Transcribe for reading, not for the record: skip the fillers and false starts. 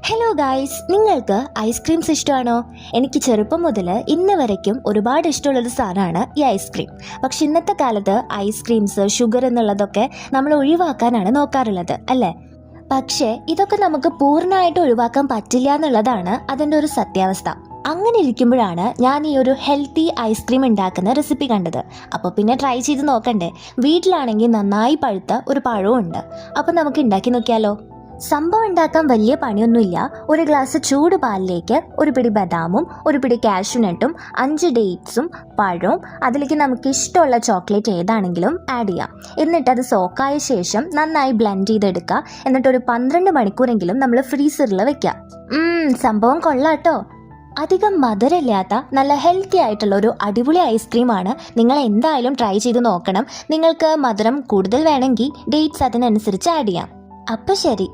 Hello guys, നിങ്ങൾക്ക് ice creams ഇഷ്ടമാണോ? എനിക്ക് ചെറുപ്പം മുതൽ ഇന്ന് വരയ്ക്കും ഒരുപാട് ഇഷ്ടമുള്ളൊരു സാധനമാണ് ഈ ഐസ്ക്രീം. പക്ഷെ ഇന്നത്തെ കാലത്ത് ഐസ്ക്രീംസ്, ഷുഗർ എന്നുള്ളതൊക്കെ നമ്മൾ ഒഴിവാക്കാനാണ് നോക്കാറുള്ളത്, അല്ലേ? പക്ഷേ ഇതൊക്കെ നമുക്ക് പൂർണ്ണമായിട്ട് ഒഴിവാക്കാൻ പറ്റില്ല എന്നുള്ളതാണ് അതിൻ്റെ ഒരു സത്യാവസ്ഥ. അങ്ങനെ ഇരിക്കുമ്പോഴാണ് ഞാൻ ഈ ഒരു ഹെൽത്തി ഐസ്ക്രീം ഉണ്ടാക്കുന്ന റെസിപ്പി കണ്ടത്. അപ്പോൾ പിന്നെ ട്രൈ ചെയ്ത് നോക്കണ്ടേ? വീട്ടിലാണെങ്കിൽ നന്നായി പഴുത്ത ഒരു പഴവും ഉണ്ട്. അപ്പോൾ നമുക്ക് ഉണ്ടാക്കി നോക്കിയാലോ? സംഭവം ഉണ്ടാക്കാൻ വലിയ പണിയൊന്നുമില്ല. ഒരു ഗ്ലാസ് ചൂട് പാലിലേക്ക് ഒരു പിടി ബദാമും ഒരു പിടി കാഷ്യൂനട്ടും 5 ഡേറ്റ്സും പഴവും അതിലേക്ക് നമുക്ക് ഇഷ്ടമുള്ള ചോക്ലേറ്റ് ഏതാണെങ്കിലും ആഡ് ചെയ്യാം. എന്നിട്ട് അത് സോക്കായ ശേഷം നന്നായി ബ്ലെൻഡ് ചെയ്തെടുക്കുക. എന്നിട്ട് ഒരു 12 മണിക്കൂറെങ്കിലും നമ്മൾ ഫ്രീസറിൽ വെക്കാം. സംഭവം കൊള്ളാട്ടോ. അധികം മധുരമില്ലാത്ത നല്ല ഹെൽത്തി ആയിട്ടുള്ള ഒരു അടിപൊളി ഐസ്ക്രീമാണ്. നിങ്ങൾ എന്തായാലും ട്രൈ ചെയ്ത് നോക്കണം. നിങ്ങൾക്ക് മധുരം കൂടുതൽ വേണമെങ്കിൽ ഡേറ്റ്സ് അതിനനുസരിച്ച് ആഡ് ചെയ്യാം. അപ്പോൾ ശരി.